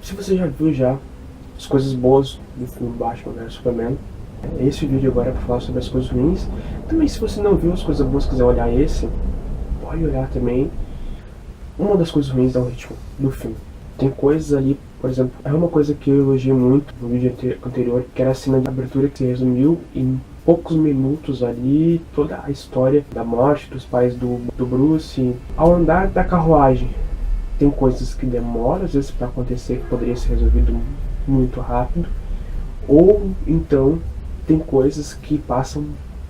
Se você já viu as coisas boas do filme Batman vs Superman, esse vídeo agora é para falar sobre as coisas ruins. Também, se você não viu as coisas boas e quiser olhar esse, pode olhar também. Uma das coisas ruins é o ritmo do filme. Tem coisas ali, por exemplo, é uma coisa que eu elogiei muito no vídeo anterior, que era a cena de abertura que se resumiu em poucos minutos ali, toda a história da morte dos pais do Bruce. Ao andar da carruagem, tem coisas que demoram às vezes para acontecer, que poderia ser resolvido muito rápido, ou então tem coisas que passam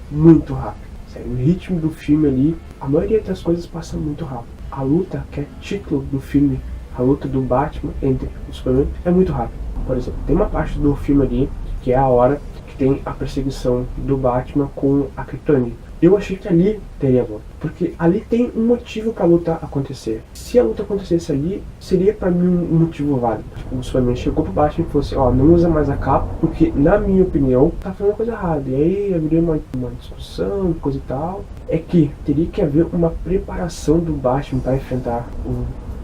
muito rápido. Sério, o ritmo do filme ali, a maioria das coisas passa muito rápido. A luta, que é título do filme, a luta do Batman entre o Superman, é muito rápido. Por exemplo, tem uma parte do filme ali, que é a hora que tem a perseguição do Batman com a Kryptonita. Eu achei que ali teria luta, porque ali tem um motivo pra luta acontecer. Se a luta acontecesse ali, seria pra mim um motivo válido. Tipo, o Superman chegou pro Batman e falou assim, ó, não usa mais a capa, porque na minha opinião, tá fazendo coisa errada. E aí abriu uma discussão, coisa e tal. É que teria que haver uma preparação do Batman para enfrentar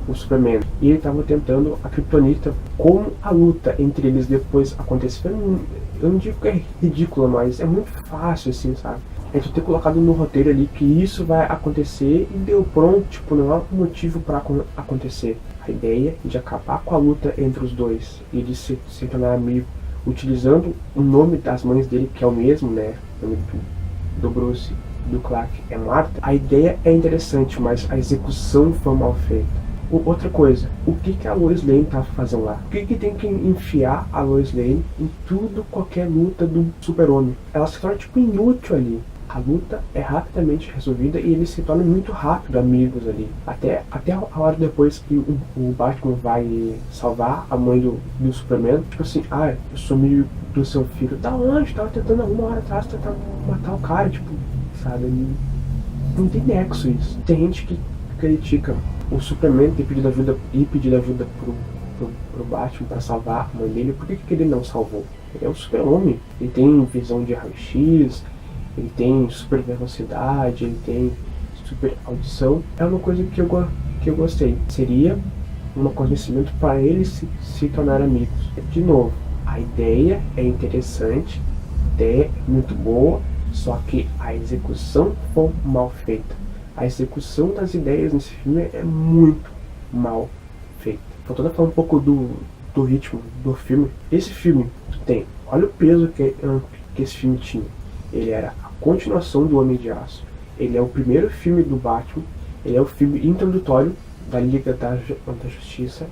o Superman. E ele estava tentando a Kryptonita. Como a luta entre eles depois aconteceu, eu não digo que é ridícula, mas é muito fácil assim, sabe? É de ter colocado no roteiro ali que isso vai acontecer e deu pronto, tipo, não há motivo para acontecer. A ideia de acabar com a luta entre os dois e de se tornar amigo, utilizando o nome das mães dele, que é o mesmo, né? O nome do Bruce, do Clark é Martha. A ideia é interessante, mas a execução foi mal feita. Outra coisa, o que a Lois Lane tá fazendo lá? Por que tem que enfiar a Lois Lane em tudo, qualquer luta do Super-Homem? Ela se torna tipo inútil ali. A luta é rapidamente resolvida e eles se tornam muito rápido amigos ali. Até a hora depois que o Batman vai salvar a mãe do Superman. Tipo assim, eu sou amigo do seu filho. Da onde? Tava tentando uma hora atrás tentar matar o cara, tipo, sabe? Não tem nexo isso. Tem gente que critica o Superman ter pedido ajuda pro Batman para salvar a mãe dele. Por que ele não salvou? Ele é o Super-Homem. Ele tem visão de raio-x, ele tem super velocidade, ele tem super audição. É uma coisa que eu gostei. Seria um conhecimento para eles se tornar amigos. De novo, a ideia é interessante, a ideia é muito boa, só que a execução foi mal feita. A execução das ideias nesse filme é muito mal feita. Voltando a falar um pouco do ritmo do filme. Esse filme tem, olha o peso que esse filme tinha. Ele era a continuação do Homem de Aço. Ele é o primeiro filme do Batman. Ele é o filme introdutório da Liga da Justiça.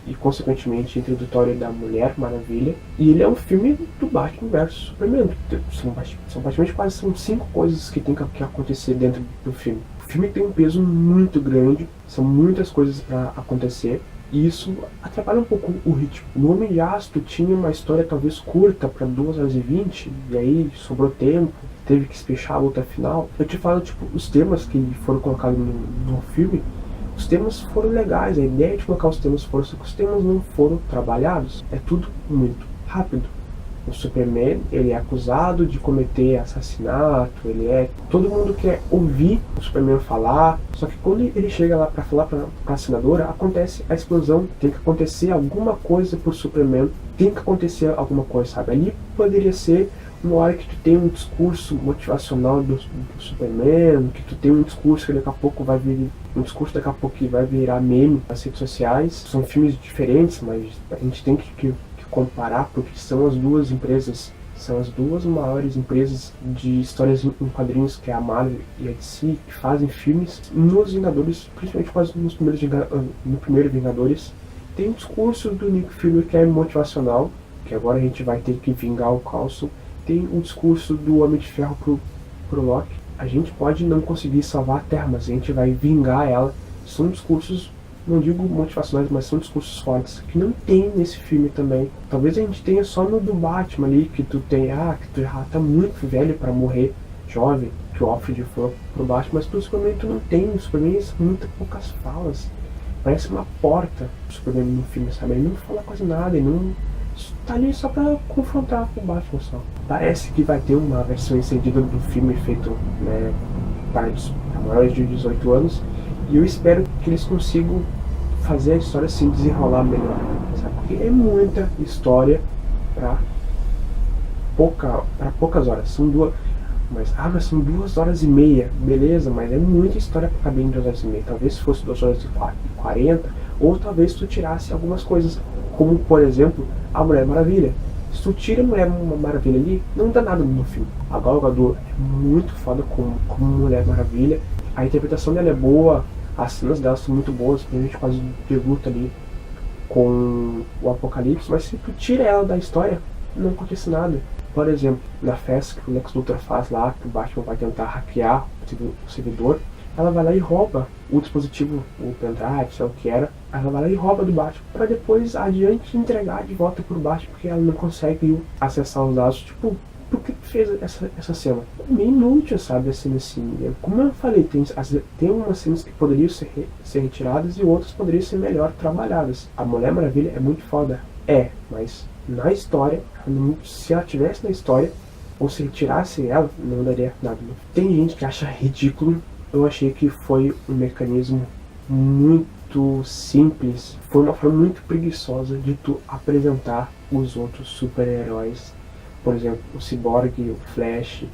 E consequentemente introdutório da Mulher Maravilha. E ele é um filme do Batman vs Superman. São praticamente quase 5 coisas que tem que acontecer dentro do filme. O filme tem um peso muito grande. São muitas coisas para acontecer. E isso atrapalha um pouco o ritmo. No Homem de Aço tinha uma história talvez curta para 2 horas e 20, e aí sobrou tempo, teve que fechar a luta final. Eu te falo, tipo, os temas que foram colocados no filme, os temas foram legais, a ideia de colocar os temas foram, só que os temas não foram trabalhados. É tudo muito rápido. O Superman, ele é acusado de cometer assassinato, todo mundo quer ouvir o Superman falar, só que quando ele chega lá pra falar pra senadora, acontece a explosão, tem que acontecer alguma coisa pro Superman, tem que acontecer alguma coisa, sabe? Ali poderia ser uma hora que tu tem um discurso motivacional do Superman, que tu tem um discurso que daqui a pouco vai virar meme nas redes sociais. São filmes diferentes, mas a gente tem que comparar, porque são as duas maiores empresas de histórias em quadrinhos, que é a Marvel e a DC, que fazem filmes. Nos Vingadores, principalmente quase no primeiro Vingadores, tem um discurso do Nick Fury que é motivacional, que agora a gente vai ter que vingar o Coulson. Tem um discurso do Homem de Ferro pro Loki. A gente pode não conseguir salvar a Terra, mas a gente vai vingar ela. São discursos, não digo motivacionais, mas são discursos fortes, que não tem nesse filme também. Talvez a gente tenha só no do Batman ali, que tu tem, que tu já tá muito velho pra morrer jovem, que o Alfred falou pro Batman, mas pro Superman tu não tem. O Superman são muito poucas falas. Parece uma porta o Superman no filme, sabe? Ele não fala quase nada, ele não tá ali só pra confrontar com o Batman só. Parece que vai ter uma versão estendida do filme feito, né, para maiores de 18 anos, e eu espero que eles consigam fazer a história se desenrolar melhor, sabe? porque é muita história para poucas horas. Mas são 2 horas e meia, beleza, mas é muita história para caber em 2 horas e meia. Talvez se fosse 2 horas e 40, ou talvez tu tirasse algumas coisas, como por exemplo a Mulher Maravilha. Se tu tira a Mulher Maravilha ali, não dá nada no filme. A Gal Gadot é muito foda como Mulher Maravilha, a interpretação dela é boa, as cenas dela são muito boas, a gente quase de luta ali com o Apocalipse, mas se tu tira ela da história, não acontece nada. Por exemplo, na festa que o Lex Luthor faz lá, que o Batman vai tentar hackear o servidor, ela vai lá e rouba o dispositivo, o pendrive, sei lá o que era, ela vai lá e rouba do Batman, para depois adiante entregar de volta pro Batman, porque ela não consegue acessar os dados. Tipo, por que fez essa cena? É meio inútil, sabe, a cena assim. Como eu falei, tem umas cenas que poderiam ser retiradas e outras poderiam ser melhor trabalhadas. A Mulher Maravilha é muito foda, mas na história, se ela tivesse na história, ou se retirasse ela, não daria nada. Tem gente que acha ridículo. Eu achei que foi um mecanismo muito simples, foi uma forma muito preguiçosa de tu apresentar os outros super-heróis. Por exemplo, o Cyborg, o Flash,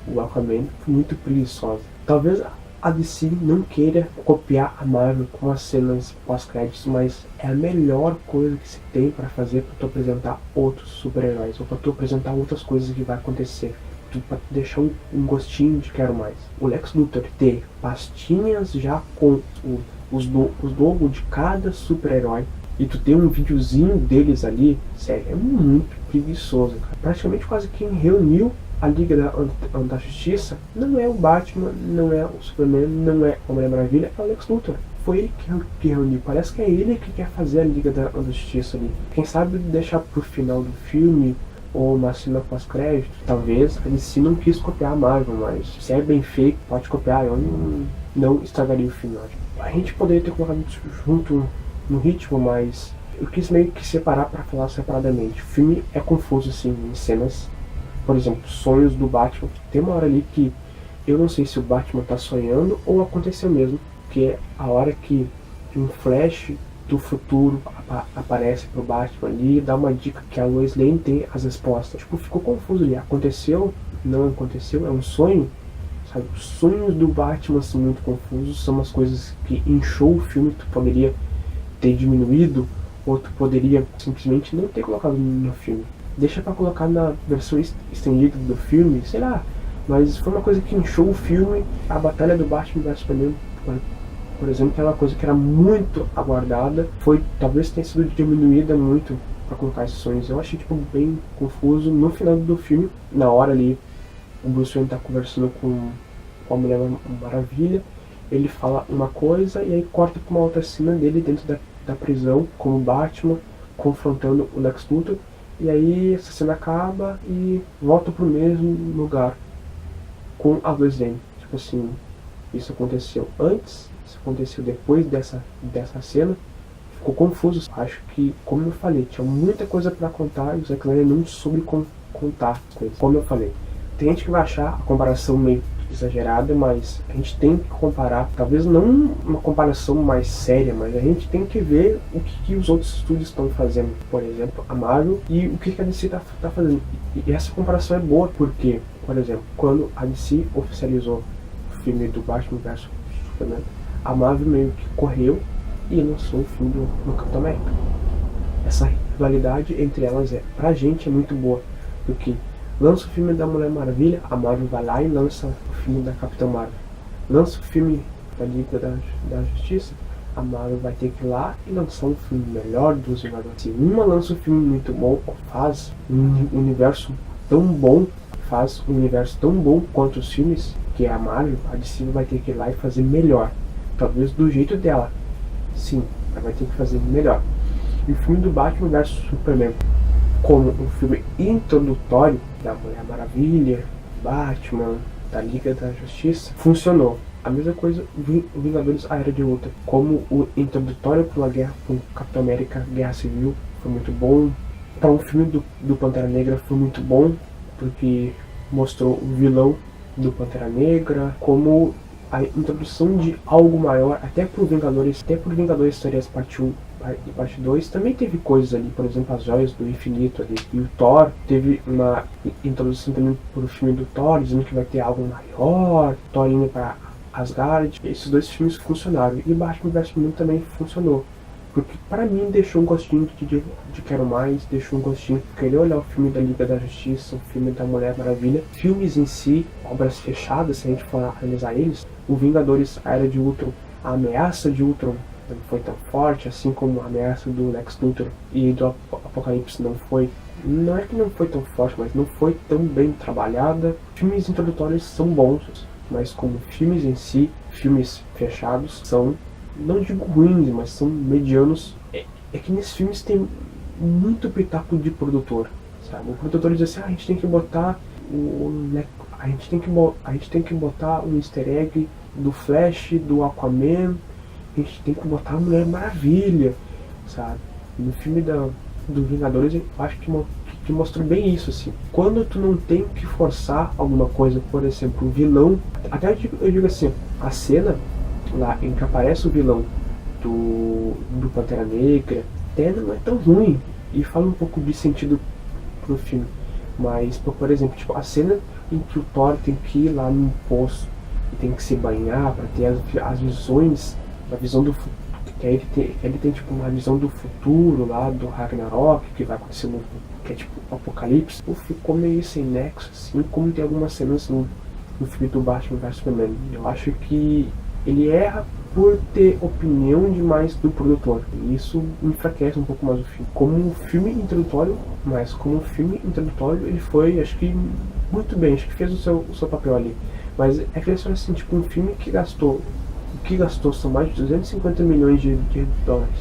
o Aquaman, foi muito preguiçosa. Talvez a DC não queira copiar a Marvel com as cenas pós-créditos, mas é a melhor coisa que se tem para fazer para tu apresentar outros super-heróis, ou para tu apresentar outras coisas que vai acontecer, para deixar um gostinho de quero mais. O Lex Luthor ter pastinhas já com os logos de cada super-herói, e tu ter um videozinho deles ali, sério, é muito preguiçoso, cara. Praticamente quase quem reuniu a Liga da Justiça não é o Batman, não é o Superman, não é a Mulher Maravilha, é o Lex Luthor. Foi ele que reuniu. Parece que é ele que quer fazer a Liga da Justiça ali. Quem sabe deixar pro final do filme ou uma cena pós-crédito. Talvez a DC não quis copiar a Marvel, mas se é bem feito, pode copiar. Eu não estragaria o filme. A gente poderia ter colocado isso junto no ritmo, mas eu quis meio que separar para falar separadamente. O filme é confuso assim em cenas. Por exemplo, sonhos do Batman. Tem uma hora ali que eu não sei se o Batman tá sonhando ou aconteceu mesmo, que é a hora que um flash do futuro aparece pro Batman ali e dá uma dica que a Lois Lane tem as respostas. Tipo, ficou confuso ali. Aconteceu? Não aconteceu? É um sonho? Sabe? Os sonhos do Batman são muito confusos. São umas coisas que inchou o filme. Tu poderia ter diminuído, ou tu poderia simplesmente não ter colocado no filme. Deixa pra colocar na versão estendida do filme, sei lá. Mas foi uma coisa que inchou o filme. A batalha do Batman vs Superman, por exemplo, que é uma coisa que era muito aguardada, talvez tenha sido diminuída muito pra colocar esses sonhos. Eu achei tipo bem confuso. No final do filme, na hora ali, o Bruce Wayne tá conversando com a Mulher Maravilha. Ele fala uma coisa e aí corta pra uma outra cena dele dentro da prisão, com o Batman confrontando o Lex Luthor. E aí essa cena acaba e volta pro mesmo lugar com a Lois Lane. Tipo assim, isso aconteceu antes, isso aconteceu depois dessa cena. Ficou confuso. Acho que, como eu falei, tinha muita coisa pra contar e o Zack Snyder não soube contar as coisas. Como eu falei, tem gente que vai achar a comparação meio exagerada, mas a gente tem que comparar, talvez não uma comparação mais séria, mas a gente tem que ver o que os outros estúdios estão fazendo, por exemplo, a Marvel, e o que a DC está fazendo. E essa comparação é boa porque, por exemplo, quando a DC oficializou o filme do Batman vs Superman, a Marvel meio que correu e lançou o filme do Capitão América. Essa rivalidade entre elas pra gente é muito boa, porque lança o filme da Mulher Maravilha, a Marvel vai lá e lança o filme da Capitã Marvel. Lança o filme da Liga da Justiça, a Marvel vai ter que ir lá e lançar um filme melhor dos Vingadores. Se uma lança um filme muito bom, faz um universo tão bom, quanto os filmes, que é a Marvel, a DC vai ter que ir lá e fazer melhor. Talvez do jeito dela. Sim, ela vai ter que fazer melhor. E o filme do Batman vs Superman, como um filme introdutório da Mulher Maravilha, Batman, da Liga da Justiça, funcionou. A mesma coisa Vingadores A Era de Ultron, como o introdutório para uma guerra com Capitão América, Guerra Civil, foi muito bom. Para um filme do Pantera Negra foi muito bom, porque mostrou o vilão do Pantera Negra, como a introdução de algo maior, até por Vingadores 3 Parte 1 e parte 2 também teve coisas ali, por exemplo, as joias do infinito ali. E o Thor teve uma introdução também pro filme do Thor, dizendo que vai ter algo maior, Thor indo pra Asgard. Esses dois filmes funcionaram. E Batman vs Superman também funcionou. Porque para mim deixou um gostinho de quero mais, deixou um gostinho de querer olhar o filme da Liga da Justiça, o filme da Mulher Maravilha. Filmes em si, obras fechadas, se a gente for analisar eles, o Vingadores, a Era de Ultron, a Ameaça de Ultron não foi tão forte, assim como a ameaça do Lex Luthor e do Apocalipse não foi. Não é que não foi tão forte, mas não foi tão bem trabalhada. Filmes introdutórios são bons, mas como filmes em si, filmes fechados, são, não digo ruins, mas são medianos. É que nesses filmes tem muito pitaco de produtor, sabe? O produtor diz assim, a gente tem que botar a gente tem que botar um easter egg do Flash, do Aquaman, a gente tem que botar a Mulher Maravilha, sabe? No filme do Vingadores, eu acho que mostrou bem isso, assim. Quando tu não tem que forçar alguma coisa, por exemplo, o vilão, até eu digo assim, a cena lá em que aparece o vilão do Pantera Negra, até não é tão ruim, e fala um pouco de sentido pro filme. Mas, por exemplo, tipo, a cena em que o Thor tem que ir lá no poço e tem que se banhar para ter as visões, a visão do futuro, que ele tem tipo uma visão do futuro lá, do Ragnarok, que vai acontecer que é tipo o Apocalipse. Ficou meio sem nexo, assim, como tem algumas cenas no filme do Batman vs Superman. Eu acho que ele erra por ter opinião demais do produtor, e isso enfraquece um pouco mais o filme. Como filme introdutório, ele foi, acho que, muito bem, acho que fez o seu papel ali. Mas é que assim, tipo, um filme que gastou são mais de 250 milhões de dólares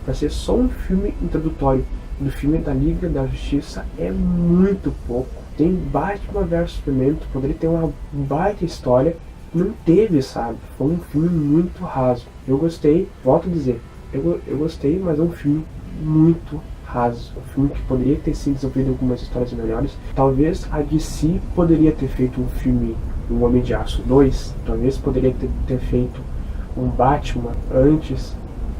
para ser só um filme introdutório do filme da Liga da Justiça é muito pouco. Tem Batman vs Superman, poderia ter uma baita história, não teve, sabe? Foi um filme muito raso. Eu gostei, volto a dizer, eu gostei, mas é um filme muito raso. Um filme que poderia ter sido desenvolvido algumas histórias melhores. Talvez a DC poderia ter feito um filme, O Homem de Aço 2, talvez poderia ter feito um Batman antes,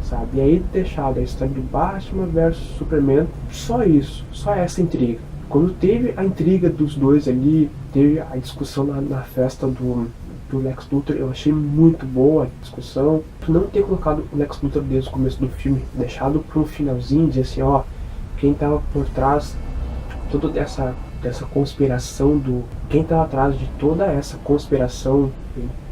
sabe? E aí deixado a história de Batman vs Superman, só isso, só essa intriga. Quando teve a intriga dos dois ali, teve a discussão na festa do Lex Luthor, eu achei muito boa a discussão. Tu não ter colocado o Lex Luthor desde o começo do filme, deixado para um finalzinho, dizer assim, ó, quem tava por trás de toda dessa conspiração quem tava atrás de toda essa conspiração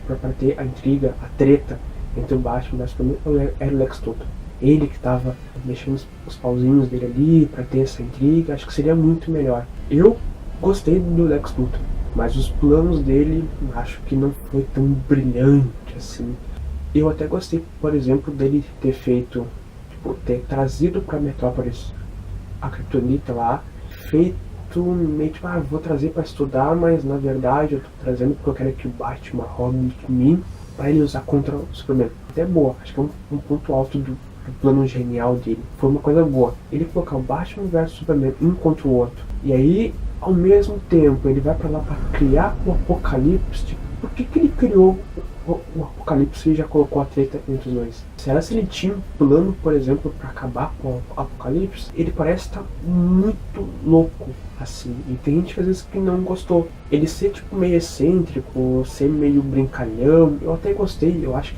para ter a intriga, a treta entre o Batman e o Superman, era o Lex Luthor. Ele que tava mexendo os pauzinhos dele ali para ter essa intriga. Acho que seria muito melhor. Eu gostei do Lex Luthor, mas os planos dele acho que não foi tão brilhante assim. Eu até gostei, por exemplo, dele ter feito, tipo, ter trazido para Metrópolis a Kryptonita lá, feito meio tipo, vou trazer para estudar, mas na verdade eu tô trazendo porque eu quero que o Batman roube de mim para ele usar contra o Superman. Até boa, acho que é um ponto alto do plano genial dele. Foi uma coisa boa. Ele colocar o Batman vs Superman um contra o outro. E aí, ao mesmo tempo, ele vai para lá para criar o Apocalipse. Tipo, por que ele criou o Apocalipse e já colocou a treta entre os dois? Será se ele tinha um plano, por exemplo, para acabar com o Apocalipse? Ele parece estar muito louco, assim. E tem gente que às vezes que não gostou. Ele ser tipo meio excêntrico, ser meio brincalhão, eu até gostei. Eu acho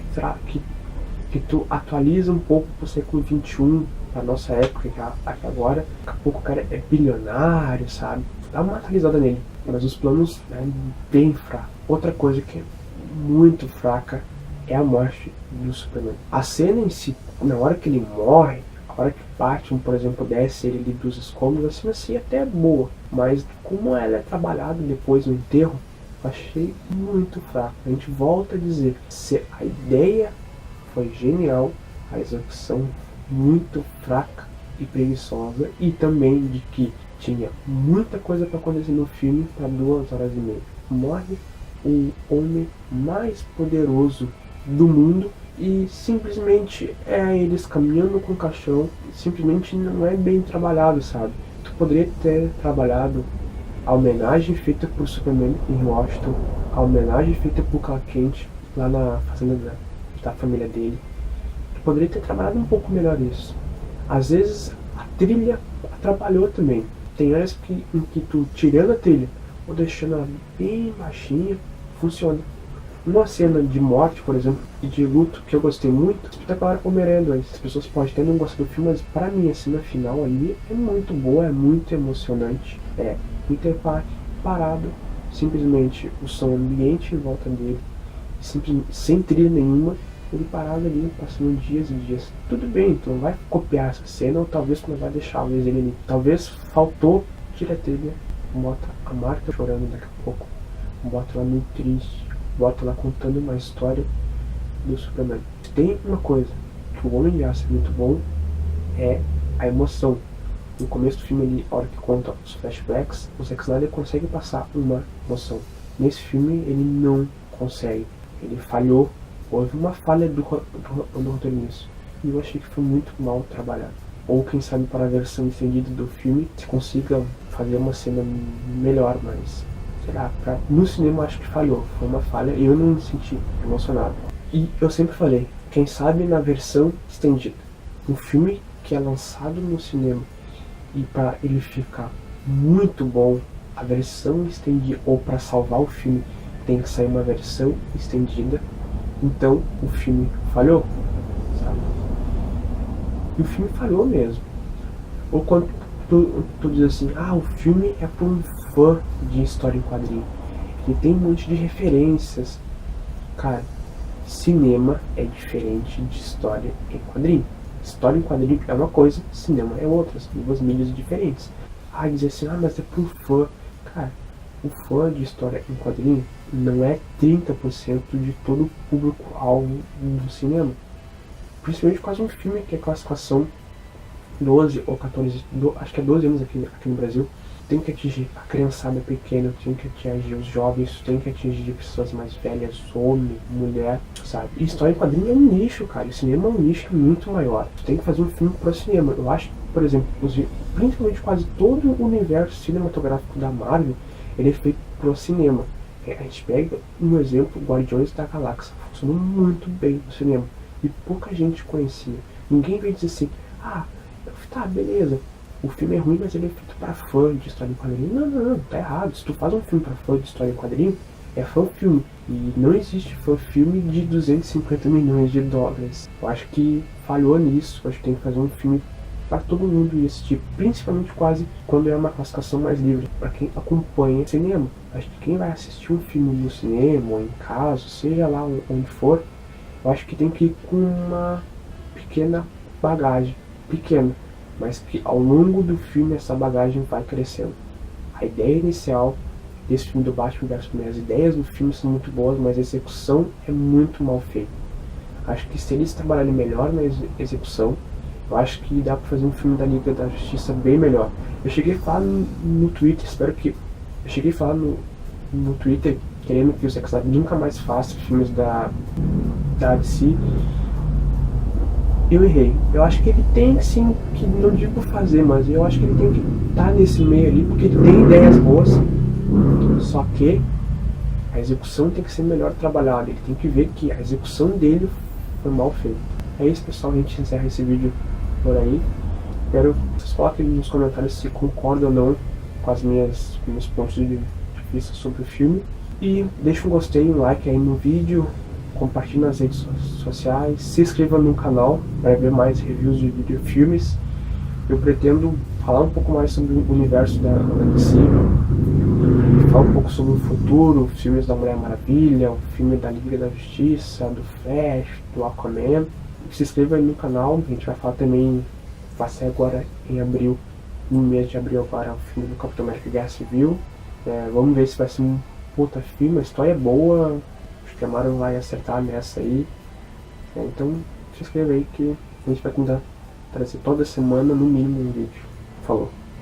que tu atualiza um pouco pro século XXI, pra nossa época, que agora, daqui a pouco o cara é bilionário, sabe? Dá uma atualizada nele. Mas os planos é bem fracos. Outra coisa que é muito fraca é a morte do Superman. A cena em si, na hora que ele morre, a hora que Batman, por exemplo, desce ele ali dos escombros, a cena assim até é boa. Mas como ela é trabalhada depois no enterro, eu achei muito fraca. A gente volta a dizer, se a ideia foi genial, a execução muito fraca e preguiçosa, e também de que tinha muita coisa para acontecer no filme para 2 horas e meia. Morre o homem mais poderoso do mundo e simplesmente é eles caminhando com o caixão, simplesmente não é bem trabalhado, sabe? Tu poderia ter trabalhado a homenagem feita por Superman em Washington, a homenagem feita por Clark Kent lá na fazenda da família dele. Tu poderia ter trabalhado um pouco melhor isso. Às vezes a trilha atrapalhou também. Tem áreas em que tu tirando a trilha ou deixando ela bem baixinha, funciona. Uma cena de morte, por exemplo, e de luto que eu gostei muito, Espetacular Homem-Aranha 2. As pessoas podem até não gostar do filme, mas pra mim a cena final ali é muito boa, é muito emocionante. É Peter Parker parado, simplesmente o som ambiente em volta dele, sem trilha nenhuma, ele parado ali, passando dias e dias. Tudo bem, tu não vai copiar essa cena, ou talvez tu não vai deixar o ele ali. Talvez faltou, tira a trilha, bota a Marta chorando daqui a pouco, bota ela muito triste, bota ela contando uma história do Superman. Tem uma coisa que o Homem de Aço é muito bom, é a emoção. No começo do filme, ele, a hora que conta os flashbacks, o Zack Snyder consegue passar uma emoção. Nesse filme, ele não consegue. Ele falhou. Houve uma falha do roteiro nisso. E eu achei que foi muito mal trabalhado. Ou quem sabe para a versão estendida do filme, se consiga fazer uma cena melhor, mas sei lá, no cinema acho que falhou. Foi uma falha e eu não me senti emocionado. E eu sempre falei, quem sabe na versão estendida. Um filme que é lançado no cinema e para ele ficar muito bom, a versão estendida, ou para salvar o filme, tem que sair uma versão estendida. Então o filme falhou, sabe? E o filme falhou mesmo. Ou quando tu diz assim, o filme é para um fã de história em quadrinho, ele tem um monte de referências. Cara, cinema é diferente de história em quadrinho. História em quadrinho é uma coisa, cinema é outra, são duas mídias diferentes. Dizer assim, mas é para um fã. Cara, o fã de história em quadrinho não é 30% de todo o público-alvo do cinema. Principalmente por causa de um filme que é classificação 12 ou 14, acho que é 12 anos aqui no Brasil. Tem que atingir a criançada pequena, tem que atingir os jovens, tem que atingir pessoas mais velhas, homem, mulher, sabe? E história em quadrinho é um nicho, cara. O cinema é um nicho muito maior. Tu tem que fazer um filme pro cinema. Eu acho que, por exemplo, principalmente quase todo o universo cinematográfico da Marvel, ele é feito pro cinema. A gente pega um exemplo, Guardiões da Galáxia. Funcionou muito bem no cinema. E pouca gente conhecia. Ninguém veio dizer assim, tá, beleza. O filme é ruim, mas ele é feito para fã de história em quadrinho. Não, tá errado. Se tu faz um filme para fã de história em quadrinho, é fã-filme. E não existe fã-filme de 250 milhões de dólares. Eu acho que falhou nisso. Eu acho que tem que fazer um filme para todo mundo assistir. Principalmente quase quando é uma classificação mais livre. Para quem acompanha cinema. Acho que quem vai assistir um filme no cinema ou em casa, seja lá onde for, eu acho que tem que ir com uma pequena bagagem. Pequena. Mas que ao longo do filme essa bagagem vai crescendo. A ideia inicial desse filme do Batman vs Superman, as ideias do filme são muito boas, mas a execução é muito mal feita. Acho que se eles trabalharem melhor na execução, eu acho que dá pra fazer um filme da Liga da Justiça bem melhor. Eu cheguei a falar no Twitter, eu cheguei a falar no Twitter, querendo que o Zack Snyder nunca mais faça filmes da DC. Eu errei. Eu acho que ele tem sim, que não digo fazer, mas eu acho que ele tem que estar nesse meio ali, porque ele tem ideias boas, só que a execução tem que ser melhor trabalhada. Ele tem que ver que a execução dele foi mal feita. É isso, pessoal, a gente encerra esse vídeo por aí. Espero que vocês coloquem nos comentários se concordam ou não com os meus pontos de vista sobre o filme. E deixa um gostei, um like aí no vídeo. Compartilhe nas redes sociais, se inscreva no canal para ver mais reviews de videofilmes. Eu pretendo falar um pouco mais sobre o universo da DC, falar um pouco sobre o futuro, filmes da Mulher Maravilha, o filme da Liga da Justiça, do Flash, do Aquaman. Se inscreva aí no canal, a gente vai falar também, vai sair agora em abril, no mês de abril agora, o filme do Capitão América Guerra Civil. Vamos ver se vai ser um puta filme, a história é boa. Que a Marvel vai acertar nessa aí. Então se inscreva aí que a gente vai tentar trazer toda semana no mínimo um vídeo. Falou!